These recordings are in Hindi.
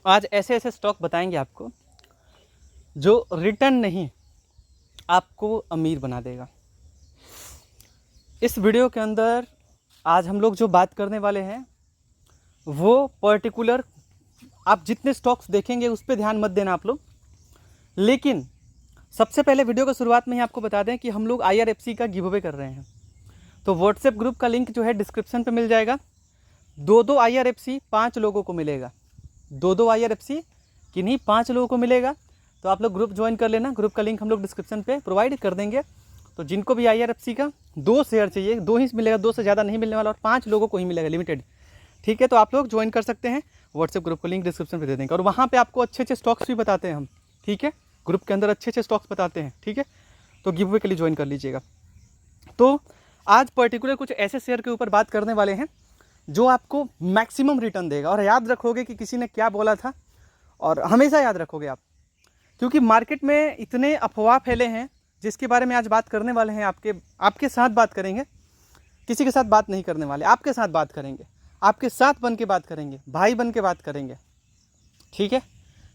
आज ऐसे ऐसे स्टॉक बताएंगे आपको जो रिटर्न नहीं आपको अमीर बना देगा। इस वीडियो के अंदर आज हम लोग जो बात करने वाले हैं वो पर्टिकुलर, आप जितने स्टॉक्स देखेंगे उस पर ध्यान मत देना आप लोग। लेकिन सबसे पहले वीडियो की शुरुआत में ही आपको बता दें कि हम लोग IRFC का गिव अवे कर रहे हैं। तो व्हाट्सएप ग्रुप का लिंक जो है डिस्क्रिप्शन पे मिल जाएगा। 2-2 IRFC 5 लोगों को मिलेगा। 2-2 IRFC किन्हीं 5 लोगों को मिलेगा। तो आप लोग ग्रुप ज्वाइन कर लेना। ग्रुप का लिंक हम लोग डिस्क्रिप्शन पे प्रोवाइड कर देंगे। तो जिनको भी IRFC का 2 शेयर चाहिए, 2 ही मिलेगा, 2 से ज़्यादा नहीं मिलने वाला और 5 लोगों को ही मिलेगा, लिमिटेड। ठीक है, तो आप लोग ज्वाइन कर सकते हैं। व्हाट्सएप ग्रुप का लिंक डिस्क्रिप्शन पे दे देंगे और वहाँ पे आपको अच्छे अच्छे स्टॉक्स भी बताते हैं हम। ठीक है, ग्रुप के अंदर अच्छे अच्छे स्टॉक्स बताते हैं। ठीक है, तो गिव अवे के लिए ज्वाइन कर लीजिएगा। तो आज पर्टिकुलर कुछ ऐसे शेयर के ऊपर बात करने वाले हैं जो आपको मैक्सिमम रिटर्न देगा। और याद रखोगे कि किसी ने क्या बोला था, और हमेशा याद रखोगे आप, क्योंकि मार्केट में इतने अफवाह फैले हैं जिसके बारे में आज बात करने वाले हैं। आपके साथ बात करेंगे, किसी के साथ बात नहीं करने वाले, आपके साथ बात करेंगे, आपके साथ बन के बात करेंगे, भाई बन के बात करेंगे। ठीक है,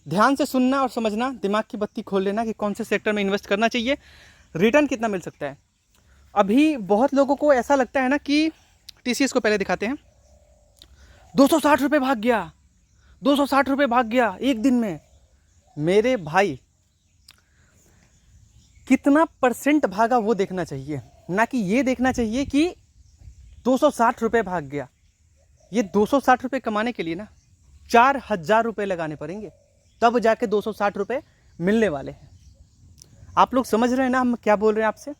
ध्यान से सुनना और समझना, दिमाग की बत्ती खोल लेना कि कौन से सेक्टर में इन्वेस्ट करना चाहिए, रिटर्न कितना मिल सकता है। अभी बहुत लोगों को ऐसा लगता है ना कि TCS को पहले दिखाते हैं, 260 रुपये भाग गया, 260 रुपये भाग गया एक दिन में। मेरे भाई, कितना % भागा वो देखना चाहिए, ना कि ये देखना चाहिए कि 260 रुपये भाग गया। ये 260 रुपये कमाने के लिए ना 4000 रुपये लगाने पड़ेंगे, तब जाके 260 रुपये मिलने वाले हैं। आप लोग समझ रहे हैं ना हम क्या बोल रहे हैं आपसे?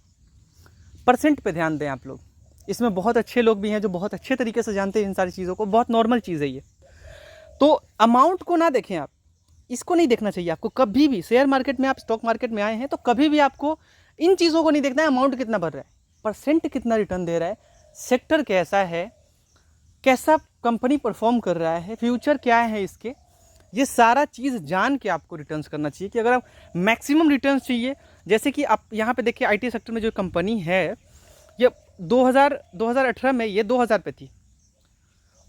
% पे ध्यान दें आप लोग। इसमें बहुत अच्छे लोग भी हैं जो बहुत अच्छे तरीके से जानते हैं इन सारी चीज़ों को। बहुत नॉर्मल चीज़ है ये। तो अमाउंट को ना देखें आप, इसको नहीं देखना चाहिए आपको कभी भी। शेयर मार्केट में, आप स्टॉक मार्केट में आए हैं तो कभी भी आपको इन चीज़ों को नहीं देखना है अमाउंट कितना बढ़ रहा है, % कितना रिटर्न दे रहा है, सेक्टर कैसा है, कैसा कंपनी परफॉर्म कर रहा है, फ्यूचर क्या है इसके। ये सारा चीज़ जान के आपको रिटर्न्स करना चाहिए कि अगर आप मैक्सिमम रिटर्न्स चाहिए। जैसे कि आप यहाँ पे देखिए IT सेक्टर में जो कंपनी है, ये 2018 में ये 2000 पे थी,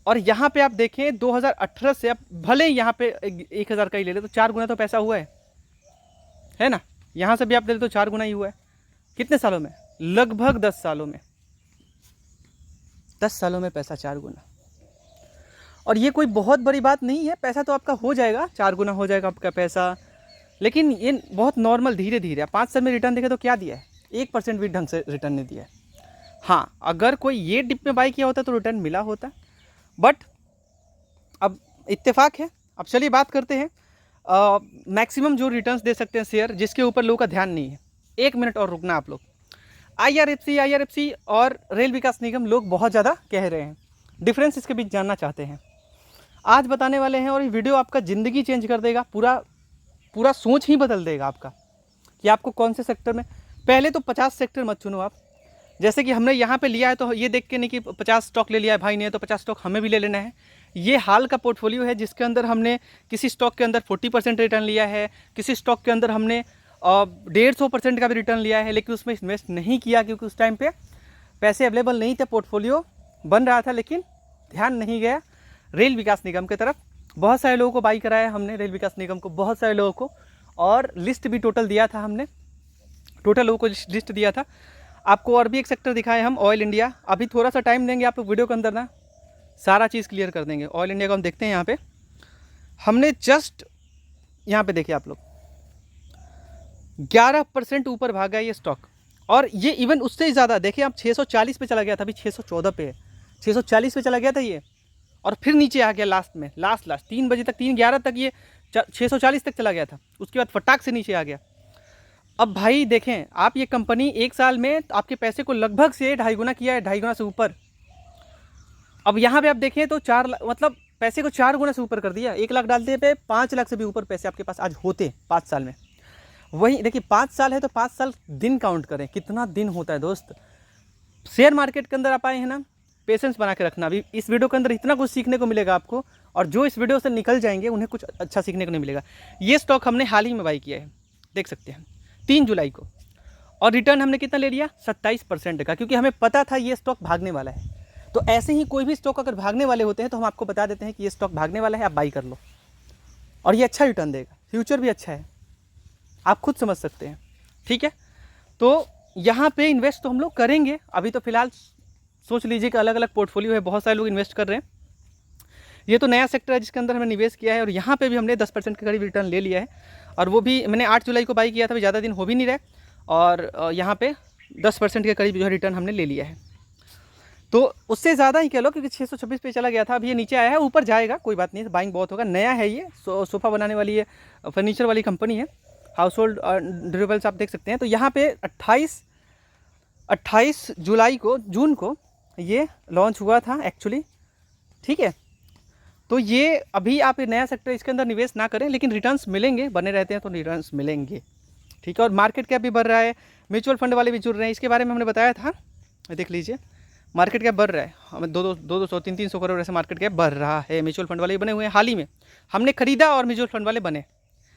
और यहाँ पे आप देखें 2018 से, आप भले यहाँ पे 1000 का ही ले ले तो 4 गुना तो पैसा हुआ है ना। यहाँ से भी आप ले ले तो 4 गुना ही हुआ है। कितने सालों में? लगभग 10 सालों में। 10 सालों में पैसा 4 गुना। और ये कोई बहुत बड़ी बात नहीं है, पैसा तो आपका हो जाएगा, 4 गुना हो जाएगा आपका पैसा। लेकिन ये बहुत नॉर्मल, धीरे धीरे। 5 साल में रिटर्न देखे तो क्या दिया है? 1% भी ढंग से रिटर्न नहीं दिया है। हाँ, अगर कोई ये डिप में बाई किया होता तो रिटर्न मिला होता, बट अब इत्तेफाक है। अब चलिए बात करते हैं मैक्सिमम जो रिटर्न्स दे सकते हैं शेयर, जिसके ऊपर लोगों का ध्यान नहीं है। 1 मिनट और रुकना आप लोग। IRFC और रेल विकास निगम लोग बहुत ज़्यादा कह रहे हैं, डिफरेंस इसके बीच जानना चाहते हैं, आज बताने वाले हैं। और ये वीडियो आपका ज़िंदगी चेंज कर देगा, पूरा सोच ही बदल देगा आपका कि आपको कौन से सेक्टर में। पहले तो 50 सेक्टर मत चुनो आप। जैसे कि हमने यहाँ पे लिया है तो ये देख के नहीं कि 50 स्टॉक ले लिया है भाई ने तो 50 स्टॉक हमें भी ले लेना है। ये हाल का पोर्टफोलियो है जिसके अंदर हमने किसी स्टॉक के अंदर 40% रिटर्न लिया है, किसी स्टॉक के अंदर हमने 150% का भी रिटर्न लिया है, लेकिन उसमें इन्वेस्ट नहीं किया क्योंकि उस टाइम पे पैसे अवेलेबल नहीं थे, पोर्टफोलियो बन रहा था, लेकिन ध्यान नहीं गया रेल विकास निगम की तरफ। बहुत सारे लोगों को बाई कराया हमने रेल विकास निगम को, बहुत सारे लोगों को, और लिस्ट भी टोटल दिया था हमने, टोटल लोगों को लिस्ट दिया था आपको। और भी एक सेक्टर दिखाए हम, ऑयल इंडिया। अभी थोड़ा सा टाइम देंगे आप लोग वीडियो के अंदर ना, सारा चीज़ क्लियर कर देंगे। ऑयल इंडिया को हम देखते हैं। यहाँ पे हमने जस्ट यहाँ पे देखिए आप लोग 11% ऊपर भागा ये स्टॉक, और ये इवन उससे ही ज़्यादा। देखिए आप 640 पे चला गया था, अभी 614 पे है, 640 पे चला गया था ये, और फिर नीचे आ गया लास्ट में, लास्ट 3 बजे तक, 3:11 तक ये 640 तक चला गया था, उसके बाद फटाक से नीचे आ गया। अब भाई देखें आप, ये कंपनी 1 साल में आपके पैसे को लगभग से 2.5 गुना किया है, 2.5 गुना से ऊपर। अब यहाँ पे आप देखें तो 4 लाख, मतलब पैसे को 4 गुना से ऊपर कर दिया। 1 लाख डालते पे 5 लाख से भी ऊपर पैसे आपके पास आज होते 5 साल में। वही देखिए 5 साल है तो 5 साल दिन काउंट करें, कितना दिन होता है दोस्त। शेयर मार्केट के अंदर आप आए हैं ना, पेशेंस बना के रखना। अभी इस वीडियो के अंदर इतना कुछ सीखने को मिलेगा आपको, और जो इस वीडियो से निकल जाएंगे उन्हें कुछ अच्छा सीखने को नहीं मिलेगा। ये स्टॉक हमने हाल ही में बाई किया है, देख सकते हैं 3 जुलाई को, और रिटर्न हमने कितना ले लिया? 27% का, क्योंकि हमें पता था ये स्टॉक भागने वाला है। तो ऐसे ही कोई भी स्टॉक अगर भागने वाले होते हैं तो हम आपको बता देते हैं कि ये स्टॉक भागने वाला है, आप बाई कर लो। और ये अच्छा रिटर्न देगा, फ्यूचर भी अच्छा है, आप खुद समझ सकते हैं। ठीक है, तो यहाँ पे इन्वेस्ट तो हम लोग करेंगे। अभी तो फिलहाल सोच लीजिए कि अलग अलग पोर्टफोलियो है, बहुत सारे लोग इन्वेस्ट कर रहे हैं। ये तो नया सेक्टर है जिसके अंदर हमने निवेश किया है, और यहाँ पे भी हमने 10% के करीब रिटर्न ले लिया है। और वो भी मैंने 8 जुलाई को बाई किया था, ज़्यादा दिन हो भी नहीं रहे, और यहाँ पे 10% के करीब जो है रिटर्न हमने ले लिया है। तो उससे ज़्यादा ही कह लो, क्योंकि 626 पे चला गया था, अभी ये नीचे आया है, ऊपर जाएगा, कोई बात नहीं, बाइंग बहुत होगा। नया है ये, सोफ़ा बनाने वाली है, फर्नीचर वाली कंपनी है, हाउस होल्ड ड्यूरेबल्स आप देख सकते हैं। तो यहाँ पे 28 जुलाई को, जून को ये लॉन्च हुआ था एक्चुअली। ठीक है, तो ये अभी आप नया सेक्टर, इसके अंदर निवेश ना करें, लेकिन रिटर्न्स मिलेंगे, बने रहते हैं तो रिटर्न्स मिलेंगे। ठीक है, और मार्केट कैप भी बढ़ रहा है, म्यूचुअल फंड वाले भी जुड़ रहे हैं, इसके बारे में हमने बताया था, देख लीजिए, मार्केट कैप बढ़ रहा है, हमें 200 300 करोड़ ऐसे मार्केट कैप बढ़ रहा है। म्यूचुअल फंड वाले बने हुए हैं, हाल ही में हमने खरीदा और म्यूचुअल फंड वाले बने,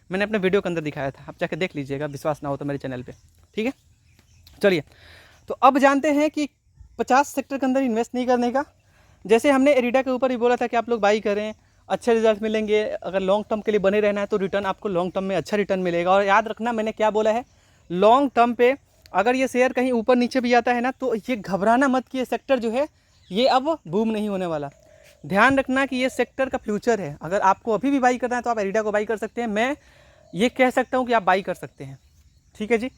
मैंने अपने वीडियो के अंदर दिखाया था, आप जाके देख लीजिएगा, विश्वास ना हो तो मेरे चैनल पे। ठीक है, चलिए, तो अब जानते हैं कि 50 सेक्टर के अंदर इन्वेस्ट नहीं करने का। जैसे हमने एरिडा के ऊपर भी बोला था कि आप लोग बाई करें, अच्छे रिजल्ट मिलेंगे, अगर लॉन्ग टर्म के लिए बने रहना है तो रिटर्न आपको लॉन्ग टर्म में अच्छा रिटर्न मिलेगा। और याद रखना मैंने क्या बोला है, लॉन्ग टर्म पे अगर ये शेयर कहीं ऊपर नीचे भी जाता है ना, तो ये घबराना मत कि ये सेक्टर जो है ये अब बूम नहीं होने वाला। ध्यान रखना कि ये सेक्टर का फ्यूचर है। अगर आपको अभी भी बाई करना है तो आप एरिडा को बाई कर सकते हैं, मैं ये कह सकता हूँ कि आप बाई कर सकते हैं। ठीक है जी,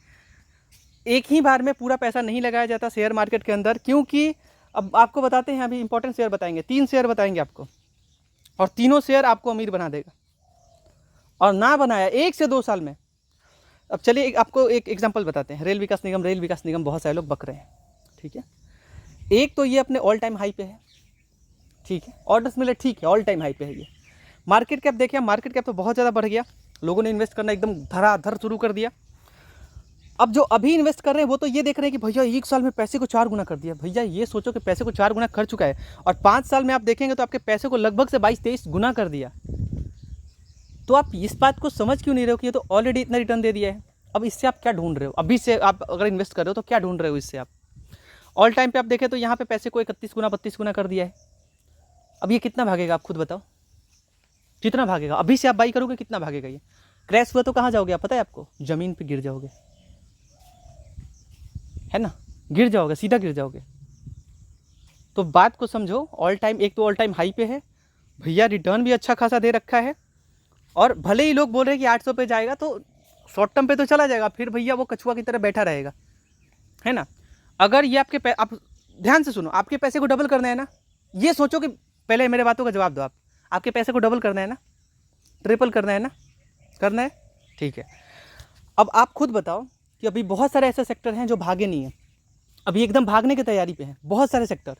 एक ही बार में पूरा पैसा नहीं लगाया जाता शेयर मार्केट के अंदर, क्योंकि अब आपको बताते हैं, अभी इंपॉर्टेंट शेयर बताएंगे, 3 शेयर बताएंगे आपको, और तीनों शेयर आपको अमीर बना देगा, और ना बनाया 1 से 2 साल में। अब चलिए आपको एक एग्जांपल बताते हैं, रेल विकास निगम बहुत सारे लोग बक रहे हैं। ठीक है, एक तो ये अपने ऑल टाइम हाई पे है। ठीक है, ऑर्डर्स मिले, ठीक है, ऑल टाइम हाई पे है ये। मार्केट कैप देखिए, मार्केट कैप तो बहुत ज़्यादा बढ़ गया, लोगों ने इन्वेस्ट करना एकदम धड़ाधड़ शुरू कर दिया। अब जो अभी इन्वेस्ट कर रहे हैं वो तो ये देख रहे हैं कि भैया 1 साल में पैसे को 4 गुना कर दिया। भैया ये सोचो कि पैसे को 4 गुना कर चुका है, और 5 साल में आप देखेंगे तो आपके पैसे को लगभग से 22-23 गुना कर दिया। तो आप इस बात को समझ क्यों नहीं रहे हो कि ये तो ऑलरेडी इतना रिटर्न दे दिया है। अब इससे आप क्या ढूंढ रहे हो, अभी से आप अगर इन्वेस्ट कर रहे हो तो क्या ढूंढ रहे हो इससे आप। ऑल टाइम पे आप देखें तो यहाँ पे पैसे को 31 गुना 32 गुना कर दिया है। अब ये कितना भागेगा आप खुद बताओ, कितना भागेगा। अभी से आप बाई करोगे, कितना भागेगा ये। क्रैश हुआ तो कहाँ जाओगे आप, पता है आपको, ज़मीन पर गिर जाओगे, है ना, गिर जाओगे, सीधा गिर जाओगे। तो बात को समझो, ऑल टाइम, एक तो ऑल टाइम हाई पे है भैया, रिटर्न भी अच्छा खासा दे रखा है, और भले ही लोग बोल रहे हैं कि 800 पे जाएगा, तो शॉर्ट टर्म पे तो चला जाएगा, फिर भैया वो कछुआ की तरह बैठा रहेगा, है ना। अगर ये आपके आप ध्यान से सुनो, आपके पैसे को डबल करना है ना, ये सोचो कि पहले मेरे बातों का जवाब दो आप, आपके पैसे को डबल करना है ना, ट्रिपल करना है ना, करना है, ठीक है। अब आप खुद बताओ कि अभी बहुत सारे ऐसे सेक्टर हैं जो भागे नहीं हैं, अभी एकदम भागने की तैयारी पे हैं, बहुत सारे सेक्टर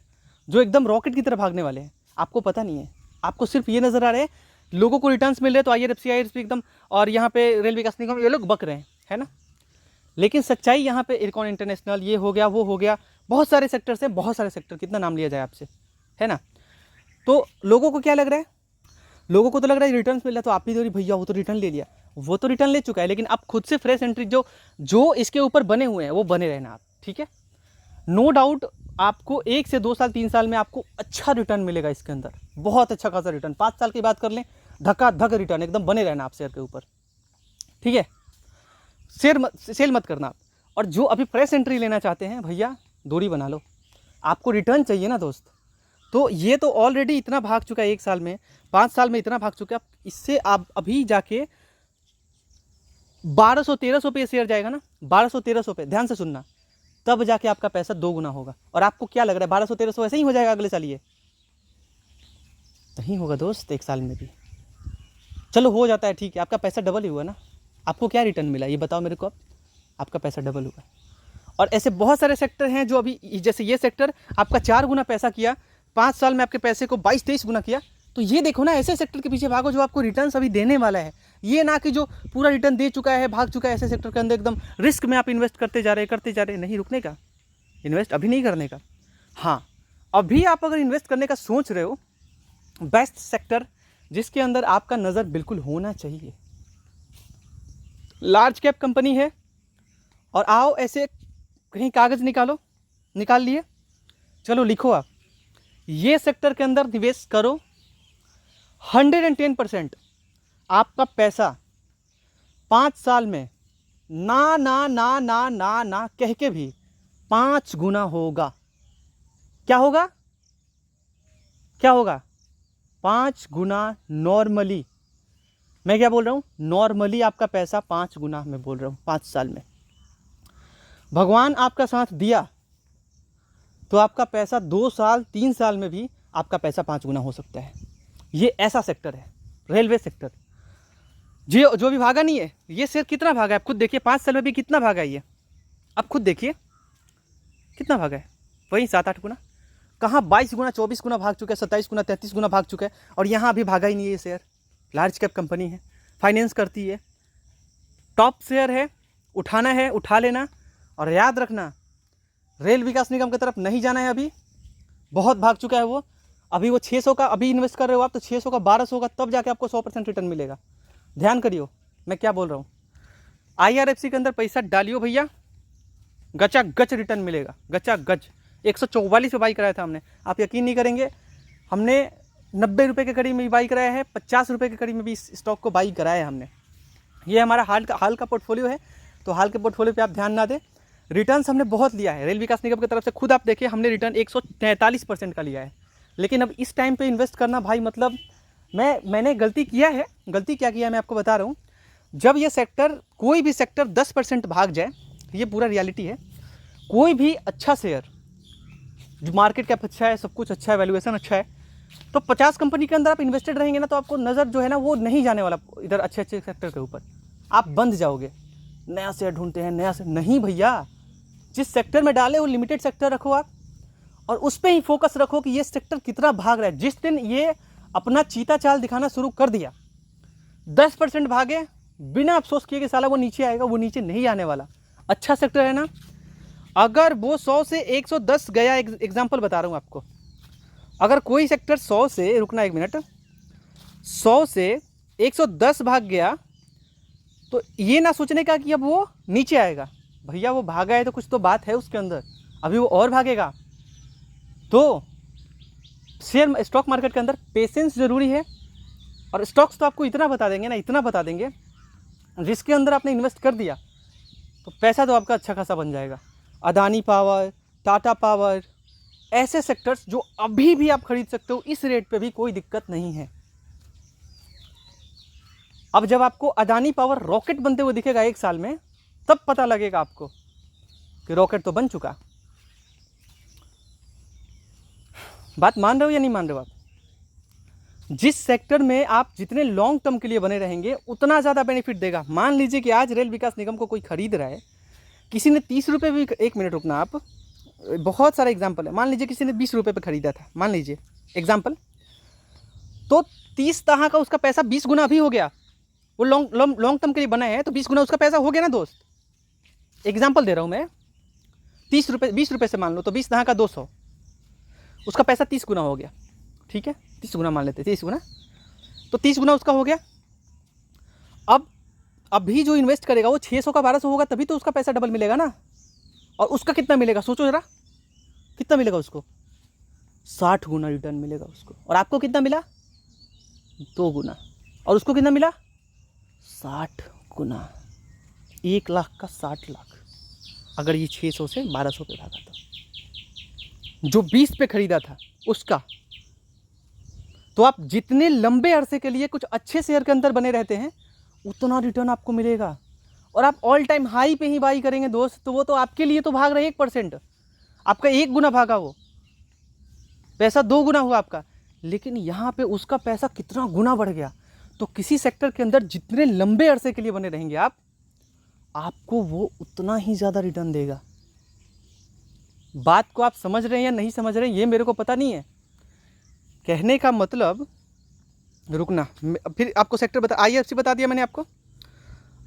जो एकदम रॉकेट की तरह भागने वाले हैं, आपको पता नहीं है, आपको सिर्फ ये नज़र आ रहे हैं लोगों को रिटर्न्स मिल रहे हैं, तो IRFC एकदम, और यहाँ पे रेल विकास निगम, ये लोग बक रहे हैं, है ना। लेकिन सच्चाई यहाँ पे इरकॉन इंटरनेशनल, ये हो गया, वो हो गया, बहुत सारे सेक्टर से, बहुत सारे सेक्टर, कितना नाम लिया जाए आपसे, है ना। तो लोगों को क्या लग रहा है, लोगों को तो लग रहा है रिटर्न्स मिल रहा है तो आप भी तो भैया वो तो रिटर्न ले लिया, वो तो रिटर्न ले चुका है, लेकिन अब खुद से फ्रेश एंट्री जो इसके ऊपर बने हुए हैं वो बने रहना आप, ठीक है। नो डाउट आपको 1 से 2 साल 3 साल में आपको अच्छा रिटर्न मिलेगा इसके अंदर, बहुत अच्छा खासा रिटर्न। 5 साल की बात कर लें, धक्का धक रिटर्न, एकदम बने रहना आप शेयर के ऊपर, ठीक है। सेल मत करना आप। और जो अभी फ्रेश एंट्री लेना चाहते हैं भैया, दूरी बना लो, आपको रिटर्न चाहिए ना दोस्त। तो ये तो ऑलरेडी इतना भाग चुका है, 1 साल में, 5 साल में इतना भाग चुका है, इससे आप अभी जाके 1200-1300 पे शेयर जाएगा ना, 1200-1300 पे, ध्यान से सुनना, तब जाके आपका पैसा 2 गुना होगा। और आपको क्या लग रहा है 1200-1300 ऐसे ही हो जाएगा अगले साल? ये नहीं होगा दोस्त, 1 साल में भी। चलो हो जाता है, ठीक है, आपका पैसा डबल ही हुआ ना। आपको क्या रिटर्न मिला ये बताओ मेरे को, आपका पैसा डबल हुआ। और ऐसे बहुत सारे सेक्टर हैं जो अभी, जैसे ये सेक्टर आपका 4 गुना पैसा किया, 5 साल में आपके पैसे को 22-23 गुना किया। तो ये देखो ना, ऐसे सेक्टर के पीछे भागो जो आपको रिटर्न अभी देने वाला है, ये ना कि जो पूरा रिटर्न दे चुका है, भाग चुका है। ऐसे सेक्टर के अंदर एकदम रिस्क में आप इन्वेस्ट करते जा रहे, नहीं रुकने का, इन्वेस्ट अभी नहीं करने का। हाँ, अभी आप अगर इन्वेस्ट करने का सोच रहे हो, बेस्ट सेक्टर जिसके अंदर आपका नज़र बिल्कुल होना चाहिए, लार्ज कैप कंपनी है। और आओ ऐसे कहीं कागज़ निकाल लिए, चलो लिखो आप, ये सेक्टर के अंदर निवेश करो, 110%। आपका पैसा 5 साल में ना ना ना ना ना ना कह के भी 5 गुना होगा। क्या होगा? क्या होगा? 5 गुना नॉर्मली। मैं क्या बोल रहा हूँ? नॉर्मली आपका पैसा 5 गुना मैं बोल रहा हूँ 5 साल में। भगवान आपका साथ दिया तो आपका पैसा 2 साल 3 साल में भी आपका पैसा 5 गुना हो सकता है। ये ऐसा सेक्टर है रेलवे सेक्टर, जो भी भागा नहीं है। ये शेयर कितना भागा है आप खुद देखिए, 5 साल में भी कितना भागा है ये, आप खुद देखिए कितना भागा है, वही 7-8 गुना। कहाँ 22 गुना 24 गुना भाग चुका है, 27 गुना 33 गुना भाग चुका है, और यहाँ अभी भागा ही नहीं है ये शेयर। लार्ज कैप कंपनी है, फाइनेंस करती है, टॉप शेयर है, उठाना है उठा लेना। और याद रखना, रेल विकास निगम की तरफ नहीं जाना है, अभी बहुत भाग चुका है वो। अभी वो 600 का अभी इन्वेस्ट कर रहे हो आप, तो 600 का 1200 का, तब जाके आपको 100% रिटर्न मिलेगा। ध्यान करियो मैं क्या बोल रहा हूँ। IRFC के अंदर पैसा डालियो भैया, गचा गच रिटर्न मिलेगा, गचा गच। 144 पे बाई कराया था हमने, आप यकीन नहीं करेंगे, हमने 90 रुपये के करीब में भी बाई कराया है, 50 रुपये के करीब में भी इस स्टॉक को बाई कराया है हमने। ये हमारा हाल का पोर्टफोलियो है, तो हाल के पोर्टफोलियो पे आप ध्यान ना दें। रिटर्न्स हमने बहुत लिया है रेल विकास निगम की तरफ से, खुद आप देखिए हमने रिटर्न 143% का लिया है। लेकिन अब इस टाइम पे इन्वेस्ट करना भाई, मतलब मैंने गलती किया है। गलती क्या किया है मैं आपको बता रहा हूँ। जब ये सेक्टर, कोई भी सेक्टर 10% भाग जाए, ये पूरा रियलिटी है, कोई भी अच्छा शेयर जो मार्केट कैप अच्छा है, सब कुछ अच्छा है, वैल्यूएशन अच्छा है, तो 50 कंपनी के अंदर आप इन्वेस्टेड रहेंगे ना, तो आपको नज़र जो है ना वो नहीं जाने वाला इधर अच्छे अच्छे सेक्टर के ऊपर। आप बंद जाओगे, नया शेयर ढूंढते हैं, नया शेयर नहीं भैया। जिस सेक्टर में डाले वो लिमिटेड सेक्टर रखो आप, और उस पर ही फोकस रखो कि ये सेक्टर कितना भाग रहा है। जिस दिन ये अपना चीता चाल दिखाना शुरू कर दिया, 10% भागे, बिना अफसोस किए कि साला वो नीचे आएगा, वो नीचे नहीं आने वाला। अच्छा सेक्टर है ना। अगर वो 100 से 110 गया, एग्जाम्पल बता रहा हूँ आपको, अगर कोई सेक्टर 100 से, रुकना 1 मिनट, 100 से 110 भाग गया, तो ये ना सोचने का कि अब वो नीचे आएगा। भैया वो भागा है तो कुछ तो बात है उसके अंदर, अभी वो और भागेगा। तो शेयर स्टॉक मार्केट के अंदर पेशेंस ज़रूरी है। और स्टॉक्स तो आपको इतना बता देंगे ना, इतना बता देंगे, जिसके अंदर आपने इन्वेस्ट कर दिया तो पैसा तो आपका अच्छा खासा बन जाएगा। अदानी पावर, टाटा पावर, ऐसे सेक्टर्स जो अभी भी आप खरीद सकते हो, इस रेट पे भी कोई दिक्कत नहीं है। अब जब आपको अदानी पावर रॉकेट बनते हुए दिखेगा 1 साल में, तब पता लगेगा आपको कि रॉकेट तो बन चुका। बात मान रहे हो या नहीं मान रहे हो आप? जिस सेक्टर में आप जितने लॉन्ग टर्म के लिए बने रहेंगे, उतना ज़्यादा बेनिफिट देगा। मान लीजिए कि आज रेल विकास निगम को कोई खरीद रहा है, किसी ने 30 रुपये भी, 1 मिनट रुकना आप, बहुत सारा एग्जाम्पल है। मान लीजिए किसी ने 20 रुपये पे खरीदा था, मान लीजिए एग्जाम्पल, तो 30 तरह का उसका पैसा 20 गुना अभी हो गया। वो लॉन्ग टर्म के लिए बना है, तो 20 गुना उसका पैसा हो गया ना दोस्त। एग्जाम्पल दे रहा हूँ मैं, 30 रुपये 20 रुपये से मान लो, तो 20 तरह का 200, उसका पैसा 30 गुना हो गया। ठीक है, 30 गुना मान लेते, 30 गुना, तो 30 गुना उसका हो गया। अब अभी जो इन्वेस्ट करेगा वो 600 का 1200 होगा, तभी तो उसका पैसा डबल मिलेगा ना। और उसका कितना मिलेगा सोचो जरा, कितना मिलेगा उसको? 60 गुना रिटर्न मिलेगा उसको। और आपको कितना मिला? 2 गुना। और उसको कितना मिला? 60 गुना। 1 लाख का 60 लाख, अगर ये 600 से 1200 पे भागा था, जो 20 पे खरीदा था उसका। तो आप जितने लंबे अरसे के लिए कुछ अच्छे शेयर के अंदर बने रहते हैं, उतना रिटर्न आपको मिलेगा। और आप ऑल टाइम हाई पे ही बाई करेंगे दोस्त, तो वो तो आपके लिए तो भाग रहा है 1%, आपका 1 गुना भागा, वो पैसा 2 गुना हुआ आपका। लेकिन यहाँ पे उसका पैसा कितना गुना बढ़ गया। तो किसी सेक्टर के अंदर जितने लंबे अरसे के लिए बने रहेंगे आप, आपको वो उतना ही ज़्यादा रिटर्न देगा। बात को आप समझ रहे हैं या नहीं समझ रहे हैं, ये मेरे को पता नहीं है। कहने का मतलब, रुकना, फिर आपको सेक्टर बता, IFC बता दिया मैंने आपको।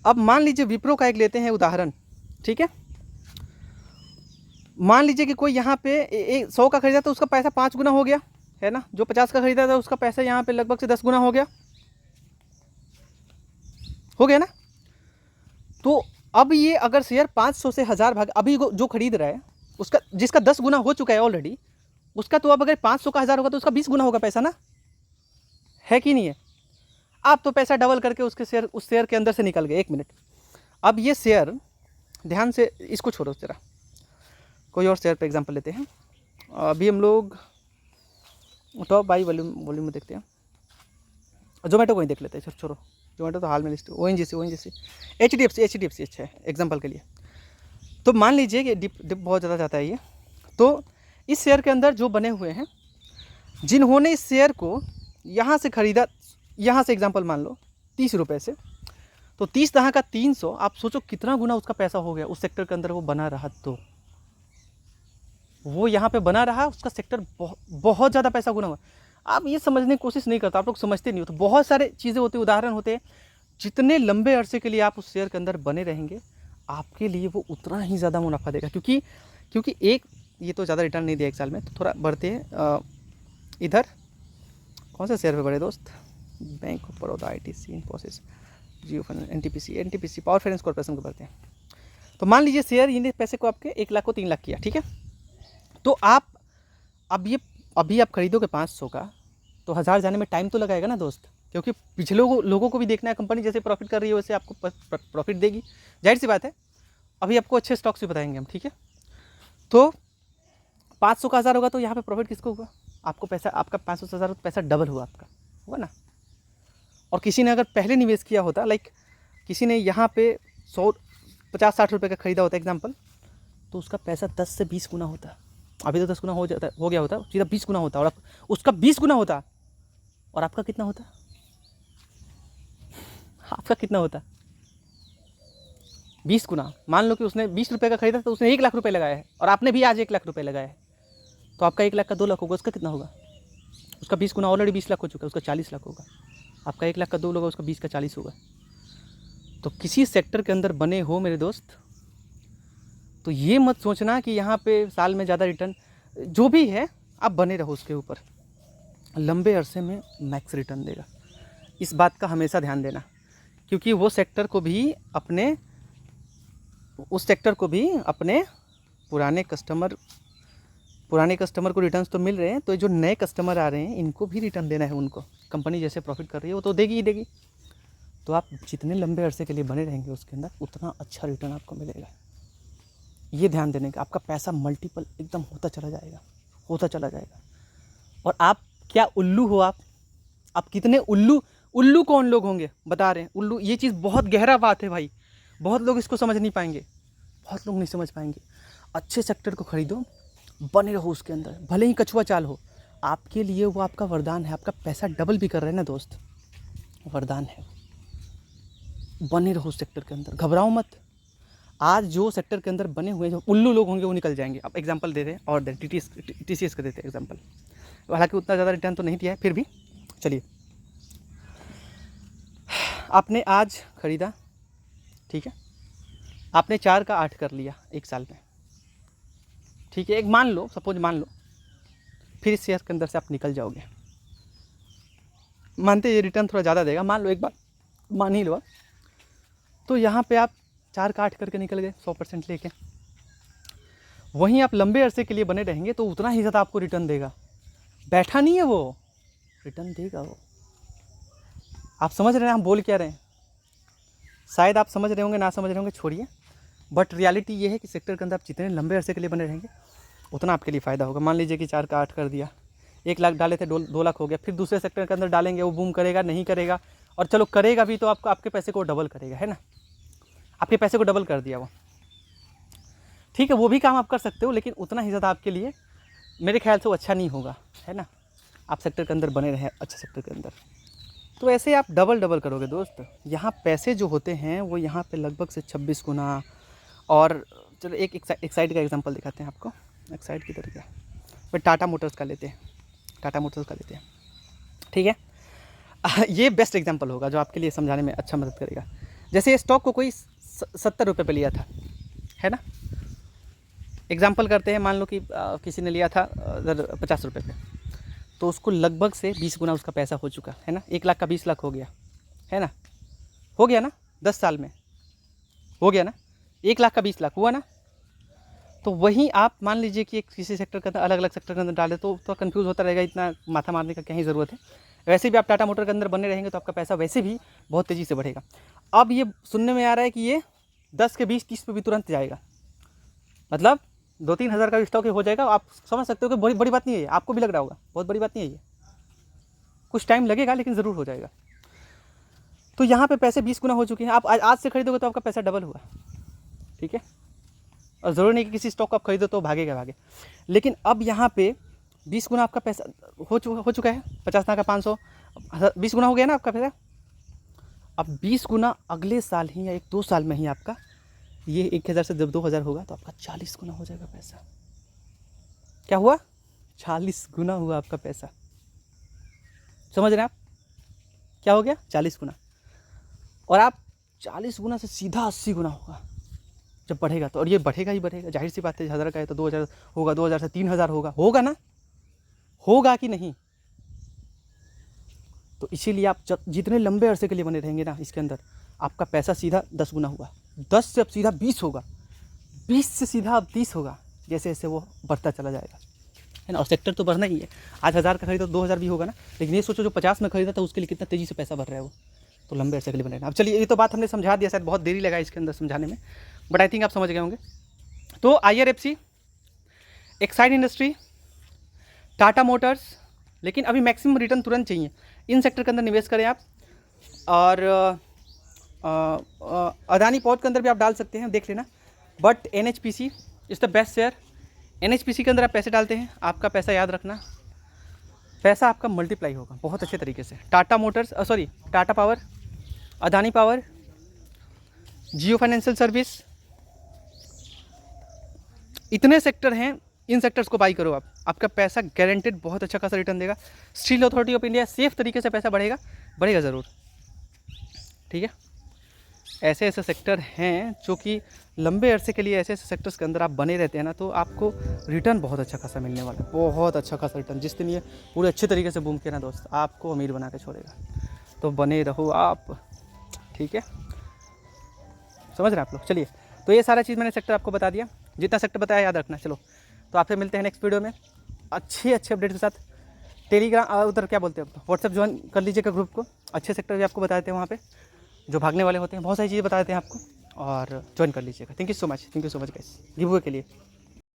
अब मान लीजिए विप्रो का एक लेते हैं उदाहरण, ठीक है। मान लीजिए कि कोई यहाँ पे 100 का खरीदा तो उसका पैसा 5 गुना हो गया, है ना। जो 50 का खरीदा था उसका पैसा यहाँ पे लगभग से 10 गुना हो गया ना। तो अब ये अगर शेयर 500 से 1000 भाग, अभी जो खरीद रहा है उसका, जिसका 10 गुना हो चुका है ऑलरेडी, उसका तो अब अगर 500 का 1000 होगा तो उसका 20 गुना होगा पैसा ना, है कि नहीं है। आप तो पैसा डबल करके उसके शेयर, उस शेयर के अंदर से निकल गए। 1 मिनट, अब ये शेयर, ध्यान से इसको छोड़ो जरा, कोई और शेयर पे एग्जांपल लेते हैं। अभी हम लोग टॉप बाई वॉल्यूम में देखते हैं। जोमेटो को ही देख लेते हैं, छोड़ो जोमेटो तो हाल में लिस्ट। ONGC, HDFC अच्छा है एग्जांपल के लिए। तो मान लीजिए कि डिप बहुत ज़्यादा जाता है ये, तो इस शेयर के अंदर जो बने हुए हैं, जिन्होंने इस शेयर को यहाँ से ख़रीदा, यहाँ से एग्जांपल मान लो 30 रुपये से, तो 30 दहाँ का 300, आप सोचो कितना गुना उसका पैसा हो गया। उस सेक्टर के अंदर वो बना रहा तो वो यहाँ पे बना रहा, उसका सेक्टर बहुत ज़्यादा पैसा गुना हुआ। आप ये समझने की कोशिश नहीं करते, आप लोग समझते नहीं हो। तो बहुत सारे चीज़ें होती, उदाहरण होते हैं। जितने लंबे अरसे के लिए आप उस शेयर के अंदर बने रहेंगे, आपके लिए वो उतना ही ज़्यादा मुनाफा देगा। क्योंकि एक, ये तो ज़्यादा रिटर्न नहीं दिया 1 साल में, तो थोड़ा बढ़ते हैं। इधर कौन से शेयर पे बढ़े दोस्त? Bank of Baroda, ITC, Infosys, Jio finance, NTPC, power finance corporation को बढ़ते हैं। तो मान लीजिए शेयर ये पैसे को आपके 1 लाख को 3 लाख किया, ठीक है। तो आप अभी आप खरीदोगे 500 का, तो 1000 जाने में टाइम तो लगाएगा ना दोस्त, क्योंकि पिछले लोगों को भी देखना है। कंपनी जैसे प्रॉफिट कर रही है वैसे आपको प्रॉफिट देगी, जाहिर सी बात है। अभी आपको अच्छे स्टॉक्स भी बताएंगे हम, ठीक है। तो 500 का 1000 होगा, तो यहाँ पे प्रॉफिट किसको हुआ? आपको पैसा, आपका 500 से 1000 पैसा डबल हुआ, आपका हुआ ना। और किसी ने अगर पहले निवेश किया होता, लाइक किसी ने यहाँ पे 100-50-60 रुपये का खरीदा होता एग्जाम्पल, तो उसका पैसा 10 से 20 गुना होता। अभी तो 10 गुना हो गया होता, सीधा 20 गुना होता, और उसका 20 गुना होता, और आपका कितना होता? आपका कितना होता? 20 गुना। मान लो कि उसने 20 रुपये का खरीदा, तो उसने 1 लाख रुपये लगाया है, और आपने भी आज 1 लाख रुपये लगाया है, तो आपका 1 लाख का 2 लाख होगा, उसका कितना होगा? उसका 20 गुना, ऑलरेडी 20 लाख हो चुका है, उसका 40 लाख होगा। आपका 1 लाख का 2 होगा, उसका 20 का 40 होगा। तो किसी सेक्टर के अंदर बने हो मेरे दोस्त, तो ये मत सोचना कि यहाँ पे साल में ज़्यादा रिटर्न, जो भी है आप बने रहो उसके ऊपर, लंबे अरसे में मैक्स रिटर्न देगा। इस बात का हमेशा ध्यान देना, क्योंकि उस सेक्टर को भी अपने पुराने कस्टमर को रिटर्न्स तो मिल रहे हैं, तो जो नए कस्टमर आ रहे हैं इनको भी रिटर्न देना है। उनको कंपनी जैसे प्रॉफिट कर रही है वो तो देगी ही देगी। तो आप जितने लंबे अरसे के लिए बने रहेंगे उसके अंदर, उतना अच्छा रिटर्न आपको मिलेगा। ये ध्यान देने का, आपका पैसा मल्टीपल एकदम होता चला जाएगा। और आप क्या उल्लू हो? आप कितने उल्लू कौन लोग होंगे बता रहे हैं? उल्लू, ये चीज़ बहुत गहरा बात है भाई, बहुत लोग इसको समझ नहीं पाएंगे, बहुत लोग नहीं समझ पाएंगे। अच्छे सेक्टर को खरीदो, बने रहो उसके अंदर, भले ही कछुआ चाल हो, आपके लिए वो आपका वरदान है। आपका पैसा डबल भी कर रहे हैं ना दोस्त, वरदान है। बने रहो उस सेक्टर के अंदर, घबराओ मत। आज जो सेक्टर के अंदर बने हुए जो उल्लू लोग होंगे वो निकल जाएंगे। अब एग्जांपल दे रहे हैं और TCS का देते हैं एग्जांपल। हालांकि उतना ज़्यादा रिटर्न तो नहीं दिया है, फिर भी चलिए। आपने आज ख़रीदा, ठीक है, आपने 4 का 8 कर लिया 1 साल में, ठीक है। एक मान लो, सपोज मान लो, फिर इस शेयर के अंदर से आप निकल जाओगे, मानते ये रिटर्न थोड़ा ज़्यादा देगा, मान लो, एक बार मान ही लो, तो यहाँ पे आप 4 का 8 करके निकल गए 100% लेके। वहीं आप लंबे अरसे के लिए बने रहेंगे तो उतना ही ज़्यादा आपको रिटर्न देगा। बैठा नहीं है वो, रिटर्न देगा वो। आप समझ रहे हैं हम बोल क्या रहे हैं? शायद आप समझ रहे होंगे, ना समझ रहे होंगे छोड़िए, बट रियलिटी ये है कि सेक्टर के अंदर आप जितने लंबे अरसे के लिए बने रहेंगे उतना आपके लिए फ़ायदा होगा। मान लीजिए कि 4 का 8 कर दिया, 1 लाख डाले थे, 2 लाख हो गया। फिर दूसरे सेक्टर के अंदर डालेंगे, वो बूम करेगा नहीं करेगा, और चलो करेगा भी तो आपके पैसे को डबल करेगा, है ना। आपके पैसे को डबल कर दिया वो, ठीक है। वो भी काम आप कर सकते हो, लेकिन उतना ही ज़्यादा आपके लिए मेरे ख्याल से वो अच्छा नहीं होगा, है ना। आप सेक्टर के अंदर बने रहें, अच्छे सेक्टर के अंदर, तो ऐसे आप डबल करोगे दोस्त। यहाँ पैसे जो होते हैं वो यहाँ पे लगभग से 26 गुना। और चलो एक साइड का एग्जांपल दिखाते हैं आपको। एक साइड की तरह क्या, फिर टाटा मोटर्स का लेते हैं, ठीक है। ये बेस्ट एग्जांपल होगा जो आपके लिए समझाने में अच्छा मदद करेगा। जैसे ये स्टॉक को कोई 70 रुपये पे लिया था, है ना। एग्जांपल करते हैं, मान लो कि किसी ने लिया था 50 रुपये पे, तो उसको लगभग से 20 गुना उसका पैसा हो चुका है ना। 1 लाख का 20 लाख हो गया, है ना, हो गया ना, 10 साल में हो गया ना। 1 लाख का 20 लाख हुआ ना। तो वहीं आप मान लीजिए कि किसी सेक्टर के अंदर, अलग अलग सेक्टर के अंदर डाले, तो कंफ्यूज होता रहेगा, इतना माथा मारने का क्या ही ज़रूरत है। वैसे भी आप टाटा मोटर के अंदर बने रहेंगे तो आपका पैसा वैसे भी बहुत तेज़ी से बढ़ेगा। अब ये सुनने में आ रहा है कि ये 10 के 20-30 पे भी तुरंत जाएगा, मतलब 2-3 हज़ार का स्टॉक हो जाएगा। आप समझ सकते हो कि बड़ी बड़ी बात नहीं है, आपको भी लग रहा होगा बहुत बड़ी बात नहीं है ये, कुछ टाइम लगेगा लेकिन ज़रूर हो जाएगा। तो यहाँ पे पैसे 20 गुना हो चुके हैं। आप आज से खरीदोगे तो आपका पैसा डबल हुआ, ठीक है। और ज़रूरी नहीं कि किसी स्टॉक को आप खरीदो तो भागे, लेकिन अब यहाँ पे 20 गुना आपका पैसा हो चुका है। 50 ना का 500, 20 गुना हो गया ना आपका पैसा। अब 20 गुना अगले साल ही या 1-2 साल में ही आपका ये 1000 से जब 2000 होगा तो आपका 40 गुना हो जाएगा पैसा। क्या हुआ? 40 गुना हुआ आपका पैसा। समझ रहे हैं आप? क्या हो गया? 40 गुना। और आप 40 गुना से सीधा 80 गुना होगा जब बढ़ेगा तो। और ये बढ़ेगा ही बढ़ेगा, जाहिर सी बात है। 1000 का है तो 2000 होगा, 2000 से 3000 होगा ना, होगा कि नहीं? तो इसीलिए आप जितने लंबे अरसे के लिए बने रहेंगे ना इसके अंदर, आपका पैसा सीधा 10 गुना हुआ, 10 से अब सीधा 20 होगा, 20 से सीधा अब 30 होगा, जैसे जैसे वो बढ़ता चला जाएगा, है ना। और सेक्टर तो बढ़ना ही है। आज 1000 का खरीदा तो 2000 भी होगा ना, लेकिन ये सोचो जो 50 में खरीदा था उसके लिए कितना तेज़ी से पैसा बढ़ रहा है वो, तो लंबे अरसे के लिए बने। अब चलिए, ये तो बात हमने समझा दिया, शायद बहुत देरी लगा इसके अंदर समझाने में, बट आई थिंक आप समझ गए होंगे। तो IRFC, Exide industry, Tata Motors, लेकिन अभी मैक्सिमम रिटर्न तुरंत चाहिए, इन सेक्टर के अंदर निवेश करें आप। और अदानी पोर्ट के अंदर भी आप डाल सकते हैं, देख लेना। But NHPC is the best share. NHPC के अंदर आप पैसे डालते हैं, आपका पैसा याद रखना, पैसा आपका मल्टीप्लाई होगा बहुत अच्छे तरीके से। Tata motors, Tata power, Adani power, Jio financial service, इतने सेक्टर हैं, इन सेक्टर्स को बाई करो आप, आपका पैसा गारंटेड बहुत अच्छा खासा रिटर्न देगा। Steel authority of India, safe तरीके से पैसा बढ़ेगा ज़रूर, ठीक है। ऐसे ऐसे सेक्टर हैं जो कि लंबे अरसे के लिए ऐसे ऐसे सेक्टर्स के अंदर आप बने रहते हैं ना, तो आपको रिटर्न बहुत अच्छा खासा मिलने वाला है, बहुत अच्छा खासा रिटर्न। जिस दिन ये पूरे अच्छे तरीके से बूम किया ना दोस्त, आपको अमीर बना के छोड़ेगा। तो बने रहो आप, ठीक है, समझ रहे हैं आप लोग। चलिए, तो ये सारा चीज़ मैंने सेक्टर आपको बता दिया, जितना सेक्टर बताया याद रखना। चलो, तो आपसे मिलते हैं नेक्स्ट वीडियो में अच्छे अपडेट के साथ। टेलीग्राम उधर क्या बोलते हैं, व्हाट्सएप ज्वाइन कर लीजिएगा ग्रुप को, अच्छे सेक्टर भी आपको बताते हैं वहाँ पे, जो भागने वाले होते हैं, बहुत सारी चीज़ें बताते हैं आपको, और ज्वाइन कर लीजिएगा। Thank you so much guys give away के लिए।